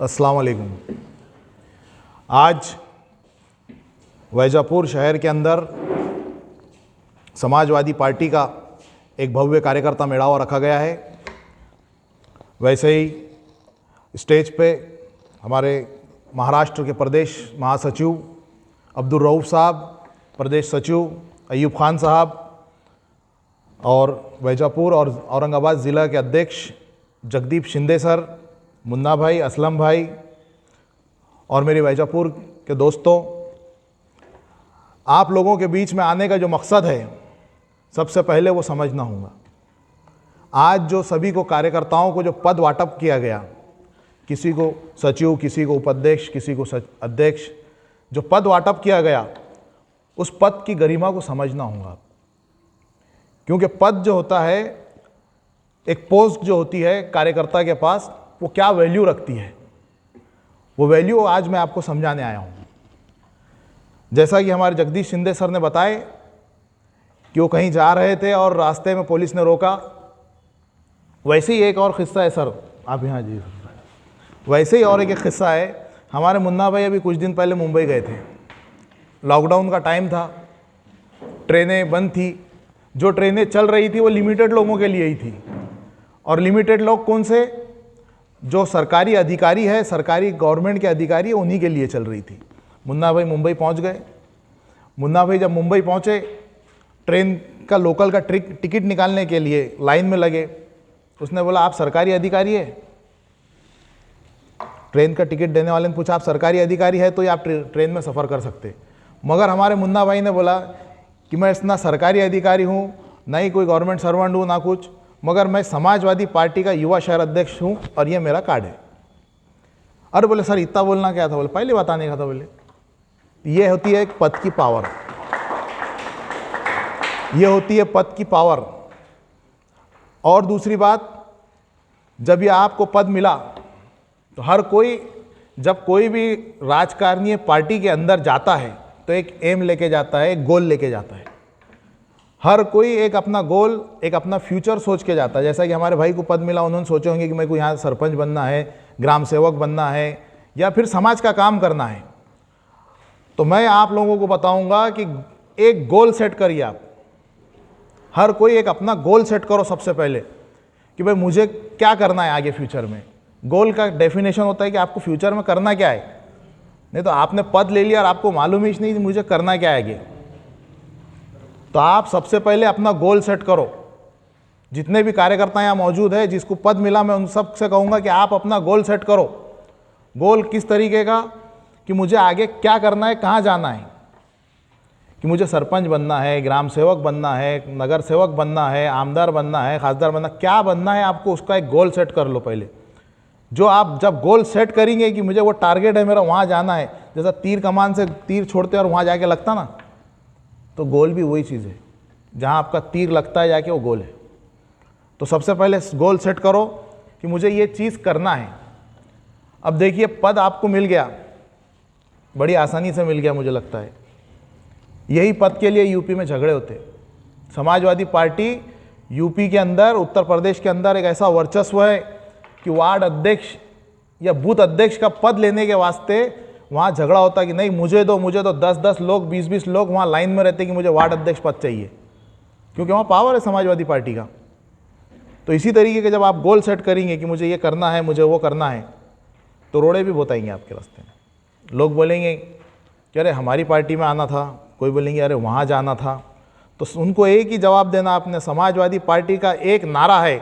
अस्सलाम वालेकुम। आज वैजापुर शहर के अंदर समाजवादी पार्टी का एक भव्य कार्यकर्ता मेळावा रखा गया है। वैसे ही स्टेज पे हमारे महाराष्ट्र के प्रदेश महासचिव अब्दुल रऊफ साहब, प्रदेश सचिव अयूब खान साहब और वैजापुर और औरंगाबाद ज़िला के अध्यक्ष जगदीप शिंदे सर, मुन्ना भाई, असलम भाई और मेरे वैजापुर के दोस्तों, आप लोगों के बीच में आने का जो मकसद है, सबसे पहले वो समझना होगा। आज जो सभी को कार्यकर्ताओं को जो पद वाटप किया गया, किसी को सचिव, किसी को उपाध्यक्ष, किसी को अध्यक्ष, जो पद वाटप किया गया, उस पद की गरिमा को समझना होगा। क्योंकि पद जो होता है, एक पोस्ट जो होती है कार्यकर्ता के पास, वो क्या वैल्यू रखती है, वो वैल्यू आज मैं आपको समझाने आया हूँ। जैसा कि हमारे जगदीश शिंदे सर ने बताए कि वो कहीं जा रहे थे और रास्ते में पुलिस ने रोका। वैसे ही एक और क़िस्सा है सर, आप यहाँ जी, वैसे ही और एक क़िस्सा है। हमारे मुन्ना भाई अभी कुछ दिन पहले मुंबई गए थे। लॉकडाउन का टाइम था, ट्रेनें बंद थी। जो ट्रेनें चल रही थी वो लिमिटेड लोगों के लिए ही थी। और लिमिटेड लोग कौन से? जो सरकारी अधिकारी है, सरकारी गवर्नमेंट के अधिकारी है, उन्हीं के लिए चल रही थी। मुन्ना भाई मुंबई पहुंच गए। मुन्ना भाई जब मुंबई पहुंचे, ट्रेन का लोकल का टिकट निकालने के लिए लाइन में लगे। उसने बोला, आप सरकारी अधिकारी है? ट्रेन का टिकट देने वाले ने पूछा, आप सरकारी अधिकारी है तो ही आप ट्रेन में सफ़र कर सकते। मगर हमारे मुन्ना भाई ने बोला कि मैं ना सरकारी अधिकारी हूँ, ना ही कोई गवर्नमेंट सर्वेंट हूँ, ना कुछ, मगर मैं समाजवादी पार्टी का युवा शहर अध्यक्ष हूँ और ये मेरा कार्ड है। अरे बोले सर, इतना बोलना क्या था? बोले पहले बताने का था। बोले ये होती है एक पद की पावर, ये होती है पद की पावर। और दूसरी बात, जब ये आपको पद मिला तो हर कोई, जब कोई भी राजकारणीय पार्टी के अंदर जाता है तो एक एम लेके जाता है, एक गोल लेके जाता है। हर कोई एक अपना गोल, एक अपना फ्यूचर सोच के जाता है। जैसा कि हमारे भाई को पद मिला, उन्होंने सोचे होंगे कि मेरे को यहाँ सरपंच बनना है, ग्राम सेवक बनना है, या फिर समाज का काम करना है। तो मैं आप लोगों को बताऊंगा कि एक गोल सेट करिए आप। हर कोई एक अपना गोल सेट करो सबसे पहले कि भाई मुझे क्या करना है आगे फ्यूचर में। गोल का डेफिनेशन होता है कि आपको फ्यूचर में करना क्या है। नहीं तो आपने पद ले लिया और आपको मालूम ही नहीं मुझे करना क्या है आगे। तो आप सबसे पहले अपना गोल सेट करो। जितने भी कार्यकर्ता यहाँ मौजूद है, जिसको पद मिला, मैं उन सब से कहूँगा कि आप अपना गोल सेट करो। गोल किस तरीके का कि मुझे आगे क्या करना है, कहाँ जाना है, कि मुझे सरपंच बनना है, ग्राम सेवक बनना है, नगर सेवक बनना है, आमदार बनना है, खासदार बनना, क्या बनना है आपको, उसका एक गोल सेट कर लो पहले। जो आप जब गोल सेट करेंगे कि मुझे वो टारगेट है, मेरा वहाँ जाना है, जैसा तीर कमान से तीर छोड़ते और वहाँ जाके लगता ना, तो गोल भी वही चीज़ है। जहाँ आपका तीर लगता है जाके वो गोल है। तो सबसे पहले गोल सेट करो कि मुझे ये चीज़ करना है। अब देखिए, पद आपको मिल गया, बड़ी आसानी से मिल गया मुझे लगता है। यही पद के लिए यूपी में झगड़े होते। समाजवादी पार्टी यूपी के अंदर, उत्तर प्रदेश के अंदर एक ऐसा वर्चस्व है कि वार्ड अध्यक्ष या बूथ अध्यक्ष का पद लेने के वास्ते वहाँ झगड़ा होता कि नहीं मुझे दो, मुझे तो 10-10 लोग, 20-20 लोग वहाँ लाइन में रहते कि मुझे वार्ड अध्यक्ष पद चाहिए, क्योंकि वहाँ पावर है समाजवादी पार्टी का। तो इसी तरीके के जब आप गोल सेट करेंगे कि मुझे ये करना है, मुझे वो करना है, तो रोड़े भी बहुत आएंगे आपके रास्ते में। लोग बोलेंगे कि अरे हमारी पार्टी में आना था, कोई बोलेंगे अरे वहाँ जाना था। तो उनको एक ही जवाब देना आपने, समाजवादी पार्टी का एक नारा है,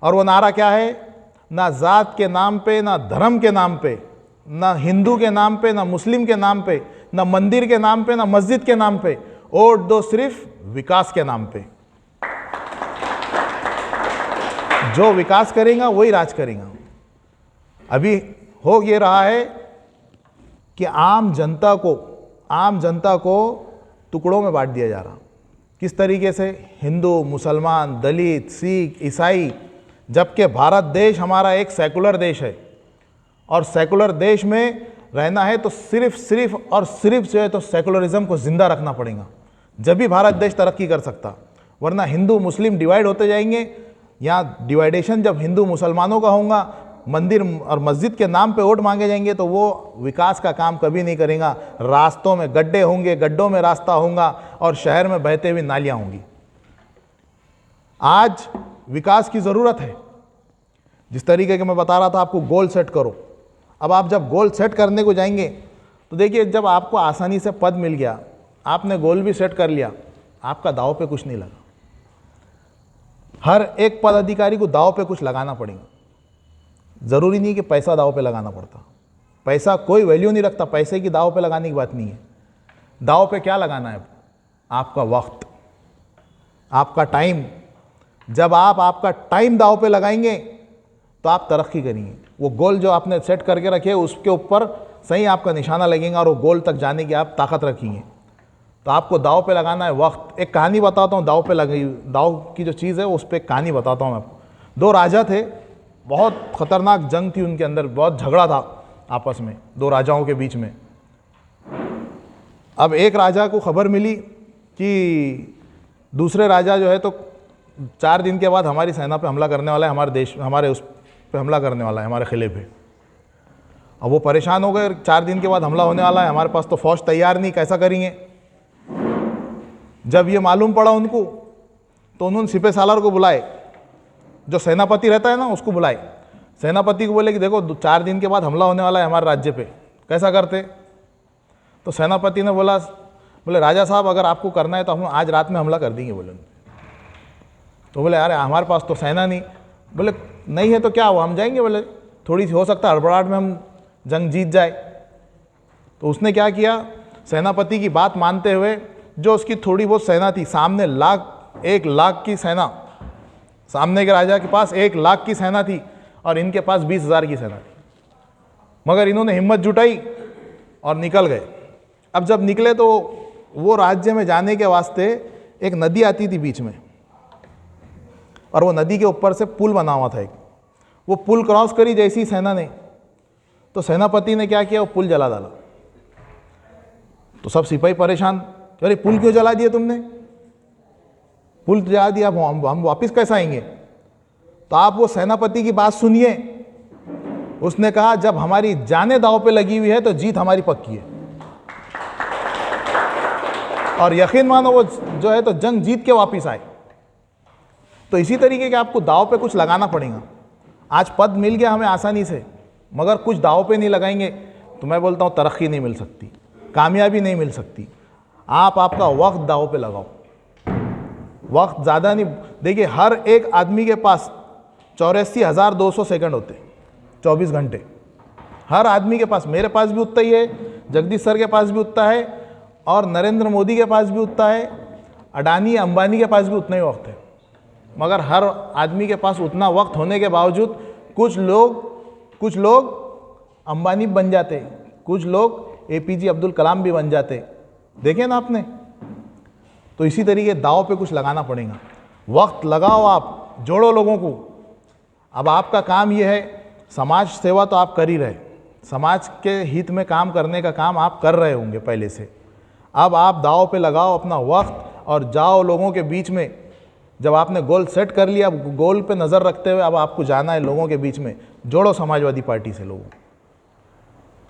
और वो नारा क्या है? ना जात के नाम पे, ना धर्म के नाम पे, ना हिंदू के नाम पे, ना मुस्लिम के नाम पे, ना मंदिर के नाम पे, ना मस्जिद के नाम पे, वोट दो सिर्फ विकास के नाम पे। जो विकास करेगा वही राज करेगा। अभी हो ये रहा है कि आम जनता को टुकड़ों में बांट दिया जा रहा। किस तरीके से? हिंदू, मुसलमान, दलित, सिख, ईसाई, जबकि भारत देश हमारा एक सेकुलर देश है। और सेकुलर देश में रहना है तो सिर्फ और सिर्फ जो है तो सेकुलरिज्म को ज़िंदा रखना पड़ेगा, जब भी भारत देश तरक्की कर सकता। वरना हिंदू मुस्लिम डिवाइड होते जाएंगे। यहाँ डिवाइडेशन जब हिंदू मुसलमानों का होगा मंदिर और मस्जिद के नाम पे वोट मांगे जाएंगे तो वो विकास का काम कभी नहीं करेगा। रास्तों में गड्ढे होंगे, गड्ढों में रास्ता होगा और शहर में बहते हुए नालियाँ होंगी। आज विकास की ज़रूरत है। जिस तरीके के मैं बता रहा था आपको, गोल सेट करो। अब आप जब गोल सेट करने को जाएंगे तो देखिए, जब आपको आसानी से पद मिल गया, आपने गोल भी सेट कर लिया, आपका दांव पे कुछ नहीं लगा। हर एक पद अधिकारी को दांव पे कुछ लगाना पड़ेगा। ज़रूरी नहीं कि पैसा दांव पे लगाना पड़ता, पैसा कोई वैल्यू नहीं रखता, पैसे की दांव पे लगाने की बात नहीं है। दांव पे क्या लगाना है? आपका वक्त, आपका टाइम। जब आप आपका टाइम दांव पे लगाएंगे तो आप तरक्की करेंगे। वो गोल जो आपने सेट करके रखे उसके ऊपर सही आपका निशाना लगेगा और वो गोल तक जाने की आप ताकत रखेंगे। तो आपको दांव पे लगाना है वक्त। एक कहानी बताता हूँ दांव पे लगी, दांव की जो चीज़ है उस पर एक कहानी बताता हूँ मैं आपको। दो राजा थे, बहुत ख़तरनाक जंग थी उनके अंदर, बहुत झगड़ा था आपस में दो राजाओं के बीच में। अब एक राजा को खबर मिली कि दूसरे राजा जो है तो 4 दिन के बाद हमारी सेना पे हमला करने वाला है, हमारे देश, हमारे उस पे हमला करने वाला है, हमारे किले पे। अब वो परेशान हो गए, 4 दिन के बाद हमला होने वाला है, हमारे पास तो फौज तैयार नहीं, कैसा करेंगे। जब ये मालूम पड़ा उनको तो उन्होंने सिपह सालार को बुलाए, जो सेनापति रहता है ना उसको बुलाए। सेनापति को बोले कि देखो 4 दिन के बाद हमला होने वाला है हमारे राज्य पे, कैसा करते। तो सेनापति ने बोले राजा साहब अगर आपको करना है तो हम आज रात में हमला कर देंगे। बोले तो बोले अरे हमारे पास तो सेना नहीं। बोले नहीं है तो क्या हुआ, हम जाएंगे। बोले थोड़ी सी हो सकता है हड़बड़ाहट में हम जंग जीत जाए। तो उसने क्या किया, सेनापति की बात मानते हुए जो उसकी थोड़ी बहुत सेना थी, सामने 1 लाख की सेना, सामने के राजा के पास 1 लाख की सेना थी और इनके पास 20,000 की सेना थी। मगर इन्होंने हिम्मत जुटाई और निकल गए। अब जब निकले तो वो राज्य में जाने के वास्ते एक नदी आती थी बीच में, और वो नदी के ऊपर से पुल बना हुआ था एक। वो पुल क्रॉस करी जैसी सेना ने, तो सेनापति ने क्या किया, वो पुल जला डाला। तो सब सिपाही परेशान, अरे पुल क्यों जला दिया तुमने, पुल जला दिया, हम वापस कैसे आएंगे। तो आप वो सेनापति की बात सुनिए। उसने कहा जब हमारी जाने दांव पे लगी हुई है तो जीत हमारी पक्की है। और यकीन मानो वो जो है तो जंग जीत के वापस आए। तो इसी तरीके के आपको दांव पे कुछ लगाना पड़ेगा। आज पद मिल गया हमें आसानी से, मगर कुछ दांव पे नहीं लगाएंगे तो मैं बोलता हूँ तरक्की नहीं मिल सकती, कामयाबी नहीं मिल सकती। आप आपका वक्त दांव पे लगाओ, वक्त ज़्यादा नहीं। देखिए हर एक आदमी के पास 84,200 सेकंड होते, 24 घंटे। हर आदमी के पास, मेरे पास भी उतना ही है, जगदीश सर के पास भी उतना है, और नरेंद्र मोदी के पास भी उतना है, अडानी अंबानी के पास भी उतना ही वक्त है। मगर हर आदमी के पास उतना वक्त होने के बावजूद कुछ लोग अंबानी बन जाते, कुछ लोग APJ अब्दुल कलाम भी बन जाते। देखें ना आपने। तो इसी तरीके दांव पे कुछ लगाना पड़ेगा। वक्त लगाओ, आप जोड़ो लोगों को। अब आपका काम ये है, समाज सेवा तो आप कर ही रहे, समाज के हित में काम करने का काम आप कर रहे होंगे पहले से। अब आप दांव पे लगाओ अपना वक्त और जाओ लोगों के बीच में। जब आपने गोल सेट कर लिया, अब गोल पे नज़र रखते हुए अब आपको जाना है लोगों के बीच में। जोड़ो समाजवादी पार्टी से लोगों।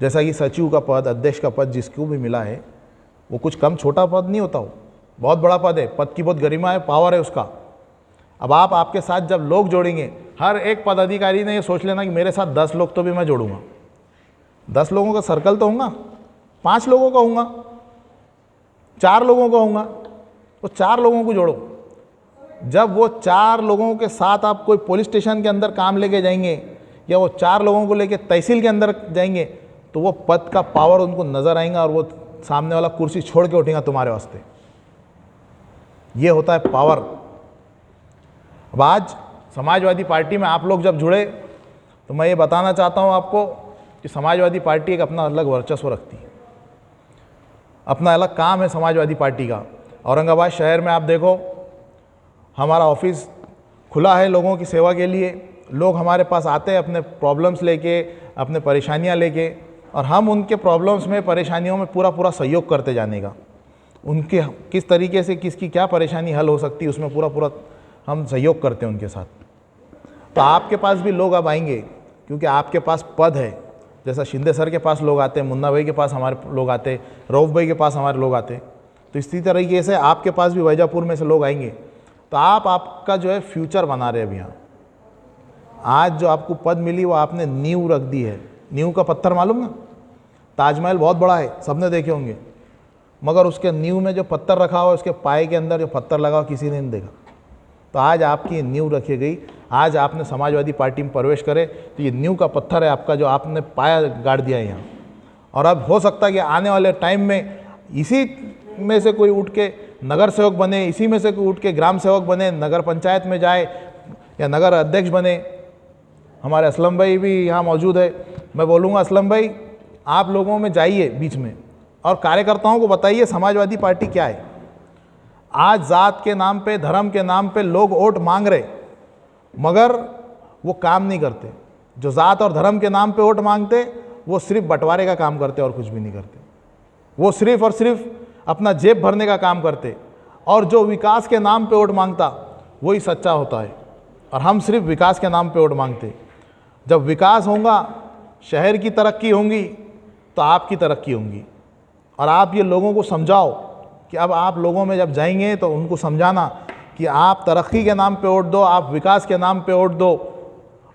जैसा कि सचिव का पद, अध्यक्ष का पद जिसको भी मिला है, वो कुछ कम छोटा पद नहीं होता, वो बहुत बड़ा पद है। पद की बहुत गरिमा है, पावर है उसका। अब आपके साथ जब लोग जोड़ेंगे, हर एक पदाधिकारी ने ये सोच लेना कि मेरे साथ 10 लोग तो भी मैं जोड़ूंगा। 10 लोगों का सर्कल तो होगा, 5 लोगों का होगा, 4 लोगों का होगा, तो 4 लोगों को जोड़ो। जब वो 4 लोगों के साथ आप कोई पुलिस स्टेशन के अंदर काम लेके जाएंगे, या वो 4 लोगों को लेके तहसील के अंदर जाएंगे, तो वो पद का पावर उनको नजर आएगा और वो सामने वाला कुर्सी छोड़ के उठेगा तुम्हारे वास्ते। ये होता है पावर। अब आज समाजवादी पार्टी में आप लोग जब जुड़े तो मैं ये बताना चाहता हूँ आपको कि समाजवादी पार्टी एक अपना अलग वर्चस्व रखती है, अपना अलग काम है समाजवादी पार्टी का। औरंगाबाद शहर में आप देखो, हमारा ऑफिस खुला है लोगों की सेवा के लिए। लोग हमारे पास आते हैं अपने प्रॉब्लम्स लेके, अपने परेशानियां लेके, और हम उनके प्रॉब्लम्स में, परेशानियों में पूरा सहयोग करते जाने का। उनके किस तरीके से किसकी क्या परेशानी हल हो सकती है उसमें पूरा हम सहयोग करते हैं उनके साथ। तो आपके पास भी लोग अब आएंगे, क्योंकि आपके पास पद है। जैसा शिंदे सर के पास लोग आते हैं, मुन्ना भाई के पास हमारे लोग आते हैं, रऊफ भाई के पास हमारे लोग आते हैं, तो इसी तरीके से आपके पास भी वैजापुर में से लोग आएंगे। तो आपका जो है फ्यूचर बना रहे अभी यहाँ। आज जो आपको पद मिली वो आपने नींव रख दी है। नींव का पत्थर मालूम ना, ताजमहल बहुत बड़ा है, सबने देखे होंगे, मगर उसके नींव में जो पत्थर रखा हुआ है, उसके पाए के अंदर जो पत्थर लगा हुआ किसी ने नहीं देखा। तो आज आपकी नींव रखी गई। आज आपने समाजवादी पार्टी में प्रवेश करे तो ये नींव का पत्थर है आपका, जो आपने पाया गाड़ दिया है यहाँ। और अब हो सकता है कि आने वाले टाइम में इसी में से कोई उठ के नगर सेवक बने, इसी में से कोई उठ के ग्राम सेवक बने, नगर पंचायत में जाए या नगर अध्यक्ष बने। हमारे असलम भाई भी यहाँ मौजूद है। मैं बोलूँगा असलम भाई, आप लोगों में जाइए बीच में और कार्यकर्ताओं को बताइए समाजवादी पार्टी क्या है। आज जात के नाम पे, धर्म के नाम पे लोग वोट मांग रहे, मगर वो काम नहीं करते। जो जात और धर्म के नाम पे वोट मांगते वो सिर्फ बंटवारे का काम करते और कुछ भी नहीं करते। वो सिर्फ और सिर्फ अपना जेब भरने का काम करते। और जो विकास के नाम पे वोट मांगता वही सच्चा होता है। और हम सिर्फ विकास के नाम पे वोट मांगते। जब विकास होगा, शहर की तरक्की होगी, तो आपकी तरक्की होगी। और आप ये लोगों को समझाओ कि अब आप लोगों में जब जाएंगे तो उनको समझाना कि आप तरक्की के नाम पे वोट दो, आप विकास के नाम पे वोट दो।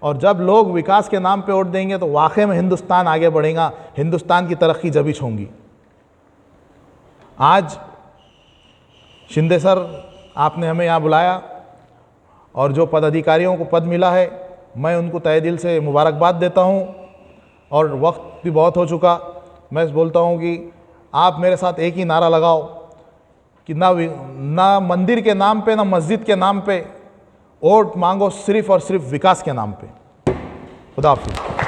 और जब लोग विकास के नाम पे वोट देंगे तो वाकई में हिंदुस्तान आगे बढ़ेगा, हिंदुस्तान की तरक्की जभी होंगी। आज शिंदे सर, आपने हमें यहाँ बुलाया और जो पदाधिकारियों को पद मिला है, मैं उनको तहे दिल से मुबारकबाद देता हूँ। और वक्त भी बहुत हो चुका, मैं बोलता हूँ कि आप मेरे साथ एक ही नारा लगाओ कि ना मंदिर के नाम पे, ना मस्जिद के नाम पे वोट मांगो, सिर्फ और सिर्फ विकास के नाम पे। खुदा हाफिज़।